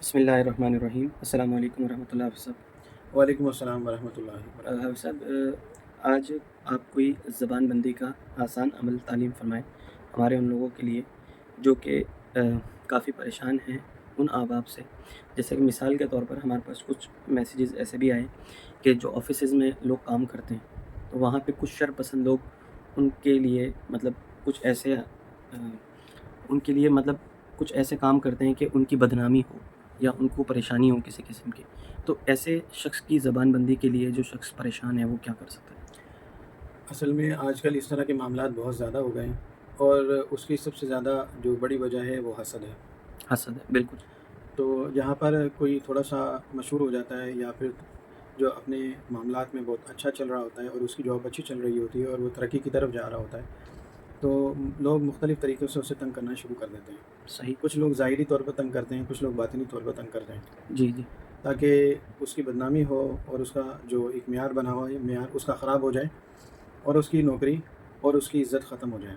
بسم اللہ الرحمن الرحیم. السلام علیکم ورحمۃ اللہ حافظ صاحب. وعلیکم السلام ورحمۃ اللہ وبرکاتہ۔ حافظ صاحب, آج آپ کوئی زبان بندی کا آسان عمل تعلیم فرمائیں ہمارے ان لوگوں کے لیے جو کہ کافی پریشان ہیں ان احباب سے. جیسے کہ مثال کے طور پر ہمارے پاس کچھ میسیجز ایسے بھی آئے کہ جو آفیسز میں لوگ کام کرتے ہیں تو وہاں پہ کچھ شر پسند لوگ ان کے لیے کچھ ایسے ان کے لیے کچھ ایسے کام کرتے ہیں کہ ان کی بدنامی ہو یا ان کو پریشانی ہو کسی قسم کی. تو ایسے شخص کی زبان بندی کے لیے جو شخص پریشان ہے وہ کیا کر سکتا ہے؟ اصل میں آج کل اس طرح کے معاملات بہت زیادہ ہو گئے ہیں، اور اس کی سب سے زیادہ جو بڑی وجہ ہے وہ حسد ہے۔ حسد ہے، بالکل. تو جہاں پر کوئی تھوڑا سا مشہور ہو جاتا ہے یا پھر جو اپنے معاملات میں بہت اچھا چل رہا ہوتا ہے اور اس کی جاب اچھی چل رہی ہوتی ہے اور وہ ترقی کی طرف جا رہا ہوتا ہے، تو لوگ مختلف طریقوں سے اسے تنگ کرنا شروع کر دیتے ہیں۔ صحیح. کچھ لوگ ظاہری طور پر تنگ کرتے ہیں، کچھ لوگ باطنی طور پر تنگ کرتے ہیں، جی جی. تاکہ اس کی بدنامی ہو اور اس کا جو ایک معیار بنا ہوا ہے معیار اس کا خراب ہو جائے اور اس کی نوکری اور اس کی عزت ختم ہو جائے۔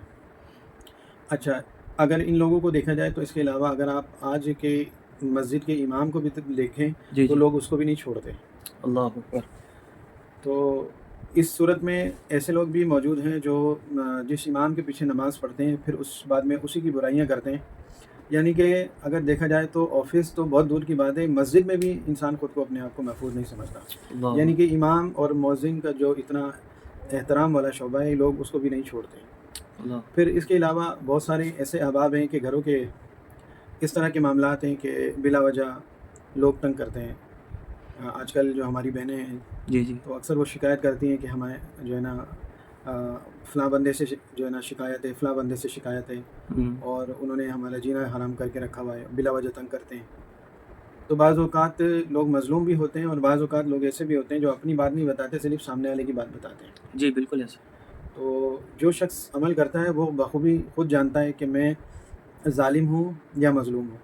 اچھا، اگر ان لوگوں کو دیکھا جائے تو اس کے علاوہ اگر آپ آج کے مسجد کے امام کو بھی دیکھیں جی تو جی. لوگ اس کو بھی نہیں چھوڑتے۔ اللہ اکبر. تو اس صورت میں ایسے لوگ بھی موجود ہیں جو جس امام کے پیچھے نماز پڑھتے ہیں پھر اس بعد میں اسی کی برائیاں کرتے ہیں۔ یعنی کہ اگر دیکھا جائے تو آفس تو بہت دور کی بات ہے، مسجد میں بھی انسان خود کو اپنے آپ کو محفوظ نہیں سمجھتا۔ اللہ. یعنی کہ امام اور مؤذن کا جو اتنا احترام والا شعبہ ہے، لوگ اس کو بھی نہیں چھوڑتے۔ اللہ. پھر اس کے علاوہ بہت سارے ایسے احباب ہیں کہ گھروں کے اس طرح کے معاملات ہیں کہ بلا وجہ لوگ تنگ کرتے ہیں۔ آج کل جو ہماری بہنیں ہیں جی جی. تو اکثر وہ شکایت کرتی ہیں کہ ہمیں جو ہے نا فلاں بندے سے جو ہے نا شکایت ہے، فلاں بندے سے شکایت ہے، اور انہوں نے ہمارا جینا حرام کر کے رکھا ہوا ہے، بلا وجہ تنگ کرتے ہیں۔ تو بعض اوقات لوگ مظلوم بھی ہوتے ہیں اور بعض اوقات لوگ ایسے بھی ہوتے ہیں جو اپنی بات نہیں بتاتے، صرف سامنے والے کی بات بتاتے ہیں۔ جی بالکل ایسا. تو جو شخص عمل کرتا ہے وہ بخوبی خود جانتا ہے کہ میں ظالم ہوں یا مظلوم ہوں،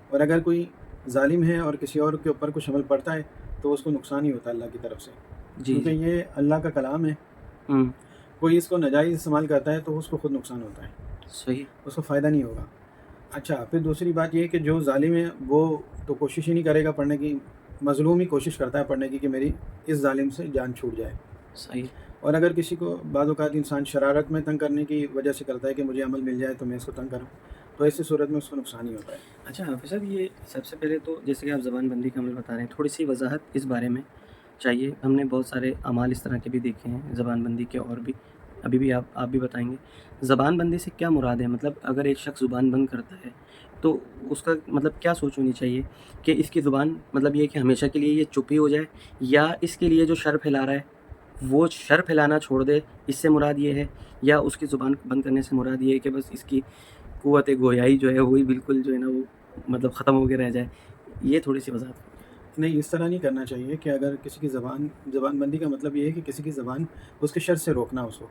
اور اگر کوئی ظالم ہے اور کسی اور کے اوپر کچھ عمل پڑتا ہے تو اس کو نقصان ہی ہوتا ہے اللہ کی طرف سے، جی کیونکہ جی. یہ اللہ کا کلام ہے۔ کوئی اس کو ناجائز استعمال کرتا ہے تو اس کو خود نقصان ہوتا ہے، صحیح. اس کو فائدہ نہیں ہوگا۔ اچھا، پھر دوسری بات یہ ہے کہ جو ظالم ہے وہ تو کوشش ہی نہیں کرے گا پڑھنے کی، مظلوم ہی کوشش کرتا ہے پڑھنے کی کہ میری اس ظالم سے جان چھوٹ جائے۔ صحیح. اور اگر کسی کو بعض اوقات انسان شرارت میں تنگ کرنے کی وجہ سے کرتا ہے کہ مجھے عمل مل جائے تو میں اس کو تنگ کروں، تو ایسی صورت میں اس کو نقصان ہی ہوتا ہے۔ اچھا حافظ صاحب, یہ سب سے پہلے تو جیسے کہ آپ زبان بندی کا عمل بتا رہے ہیں, تھوڑی سی وضاحت اس بارے میں چاہیے. ہم نے بہت سارے اعمال اس طرح کے بھی دیکھے ہیں زبان بندی کے, اور بھی ابھی بھی آپ بھی بتائیں گے. زبان بندی سے کیا مراد ہے؟ مطلب اگر ایک شخص زبان بند کرتا ہے تو اس کا کیا سوچ ہونی چاہیے کہ اس کی زبان یہ کہ ہمیشہ کے لیے یہ چپ ہی ہو جائے, یا اس کے لیے جو شر پھیلا رہا ہے وہ شر پھیلانا چھوڑ دے, اس سے مراد یہ ہے, یا اس کی زبان بند کرنے سے مراد یہ ہے کہ بس اس کی قوت گویائی جو ہے وہی بالکل جو ہے نا وہ ختم ہو کے رہ جائے؟ یہ تھوڑی سی وضاحت. نہیں، اس طرح نہیں کرنا چاہیے کہ اگر کسی کی زبان بندی کا مطلب یہ ہے کہ کسی کی زبان اس کے شر سے روکنا اس کو.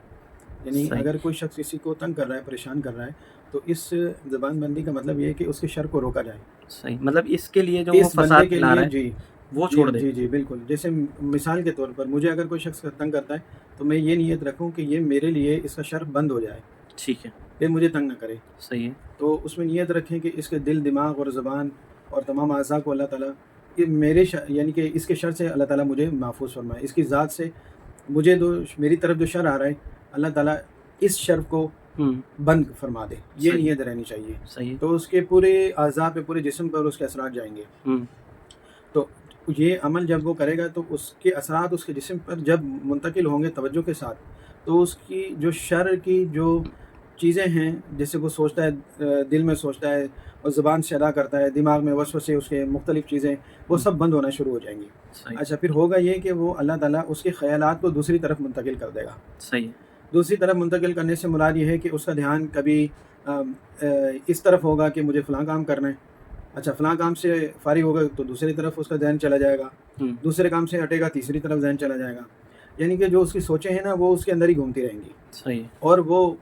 یعنی صحیح. اگر کوئی شخص کسی کو تنگ کر رہا ہے، پریشان کر رہا ہے، تو اس زبان بندی کا مطلب یہ ہے کہ اس کے شر کو روکا جائے. صحیح, اس کے لیے جو وہ اس بندے فساد کے پھیلا لیے رہا ہے جی وہ جی چھوڑ دے. جی جی بالکل. جیسے مثال کے طور پر مجھے اگر کوئی شخص تنگ کرتا ہے تو میں یہ نیت رکھوں کہ یہ میرے لیے اس کا شر بند ہو جائے, ٹھیک ہے. پھر مجھے تنگ نہ کرے. صحیح ہے. تو اس میں نیت رکھیں کہ اس کے دل, دماغ اور زبان اور تمام اعضاء کو اللہ تعالیٰ یعنی کہ اس کے شر سے اللہ تعالیٰ مجھے محفوظ فرمائے. اس کی ذات سے مجھے میری طرف جو شر آ رہا ہے اللہ تعالیٰ اس شر کو بند فرما دے, یہ صحیح. نیت رہنی چاہیے. صحیح. تو اس کے پورے اعضاء پہ, پورے جسم پر اس کے اثرات جائیں گے. تو یہ عمل جب وہ کرے گا تو اس کے اثرات اس کے جسم پر جب منتقل ہوں گے توجہ کے ساتھ, تو اس کی جو شر کی جو چیزیں ہیں, جیسے وہ سوچتا ہے, دل میں سوچتا ہے اور زبان سے ادا کرتا ہے, دماغ میں وسوسے اس کے مختلف چیزیں, وہ سب بند ہونا شروع ہو جائیں گی. صحیح. اچھا, پھر ہوگا یہ کہ وہ اللہ تعالیٰ اس کے خیالات کو دوسری طرف منتقل کر دے گا. صحیح. دوسری طرف منتقل کرنے سے مراد یہ ہے کہ اس کا دھیان کبھی اس طرف ہوگا کہ مجھے فلاں کام کرنا ہے. اچھا, فلاں کام سے فارغ ہوگا تو دوسری طرف اس کا ذہن چلا جائے گا, دوسرے کام سے ہٹے گا تیسری طرف ذہن چلا جائے گا. یعنی کہ جو اس کی سوچیں ہیں نا وہ اس کے اندر ہی گھومتی رہیں گی. صحیح. اور وہ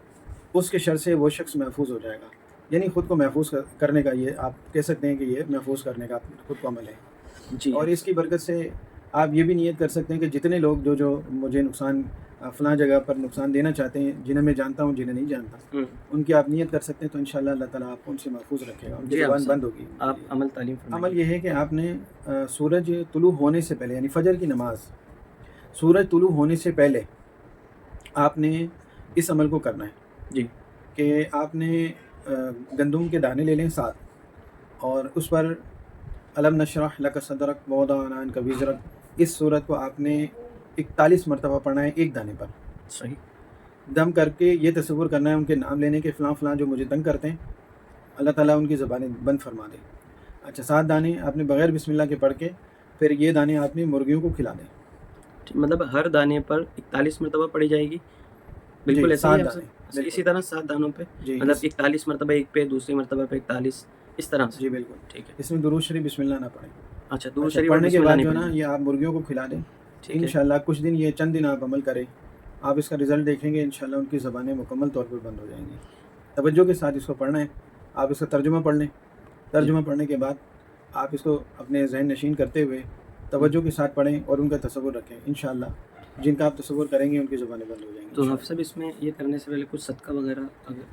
اس کے شر سے وہ شخص محفوظ ہو جائے گا. یعنی خود کو محفوظ کرنے کا, یہ آپ کہہ سکتے ہیں کہ یہ محفوظ کرنے کا خود کو عمل ہے. جی. اور اس کی برکت سے آپ یہ بھی نیت کر سکتے ہیں کہ جتنے لوگ جو مجھے نقصان فلاں جگہ پر نقصان دینا چاہتے ہیں، جنہیں میں جانتا ہوں جنہیں نہیں جانتا، ان کی آپ نیت کر سکتے ہیں، تو انشاءاللہ اللہ تعالیٰ آپ کو ان سے محفوظ رکھے گا، ان کی زبان بند ہوگی۔ آپ عمل تعلیم فرمائیں۔ عمل یہ ہے کہ آپ نے سورج طلوع ہونے سے پہلے، یعنی فجر کی نماز سورج طلوع ہونے سے پہلے آپ نے اس عمل کو کرنا ہے جی کہ آپ نے گندم کے دانے لے لیں 7، اور اس پر الم نشرح لک صدرک ووضعنا عنک وزرک، اس صورت کو آپ نے 41 مرتبہ پڑھنا ہے ایک دانے پر۔ صحیح۔ دم کر کے یہ تصور کرنا ہے ان کے نام لینے کے، فلاں فلاں جو مجھے تنگ کرتے ہیں، اللہ تعالیٰ ان کی زبانیں بند فرما دے۔ اچھا 7 دانے آپ نے بغیر بسم اللہ کے پڑھ کے پھر یہ دانے آپ نے مرغیوں کو کھلا دیں۔ مطلب ہر دانے پر 41 مرتبہ پڑھی جائے گی؟ بالکل ایسا ہی 7 دانے، اسی طرح 7 دانوں پہ جی مطلب 41 مرتبہ ایک پہ، دوسری مرتبہ پہ 41، اس طرح سے؟ جی بالکل ٹھیک ہے۔ اس میں درود شریف بسم اللہ نہ پڑھیں۔ اچھا درود شریف پڑھنے کے بعد جو نا نا یہ آپ مرغیوں کو کھلا دیں ٹھیک ہے۔ انشاءاللہ کچھ دن، یہ چند دن آپ عمل کریں، آپ اس کا رزلٹ دیکھیں گے، انشاءاللہ ان کی زبانیں مکمل طور پر بند ہو جائیں گی۔ توجہ کے ساتھ اس کو پڑھنا ہے، آپ اس کا ترجمہ پڑھ لیں، ترجمہ پڑھنے کے بعد آپ اس کو اپنے ذہن نشین کرتے ہوئے توجہ کے ساتھ پڑھیں اور ان کا تصور رکھیں، انشاءاللہ جن کا آپ تصور کریں گے ان کی زبانیں بند ہو جائیں گی۔ تو حافظ صاحب اس میں یہ کرنے سے پہلے کچھ صدقہ وغیرہ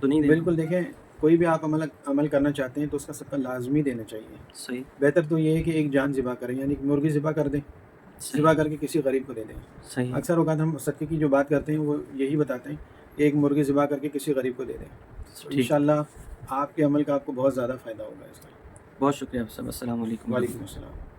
تو نہیں دینا؟ بالکل، دیکھیں کوئی بھی آپ عمل کرنا چاہتے ہیں تو اس کا صدقہ لازمی دینا چاہیے۔ صحیح۔ بہتر تو یہ ہے کہ ایک جان ذبح کریں، یعنی ایک مرغی ذبح کر دیں، ذبح کر کے کسی غریب کو دے دیں۔ صحیح۔ اکثر اوقات ہم صدقے کی جو بات کرتے ہیں وہ یہی بتاتے ہیں کہ ایک مرغی ذبح کر کے کسی غریب کو دے دیں، انشاءاللہ آپ کے عمل کا آپ کو بہت زیادہ فائدہ ہوگا اس کا۔ بہت شکریہ حافظ صاحب، السلام علیکم۔ وعلیکم السلام۔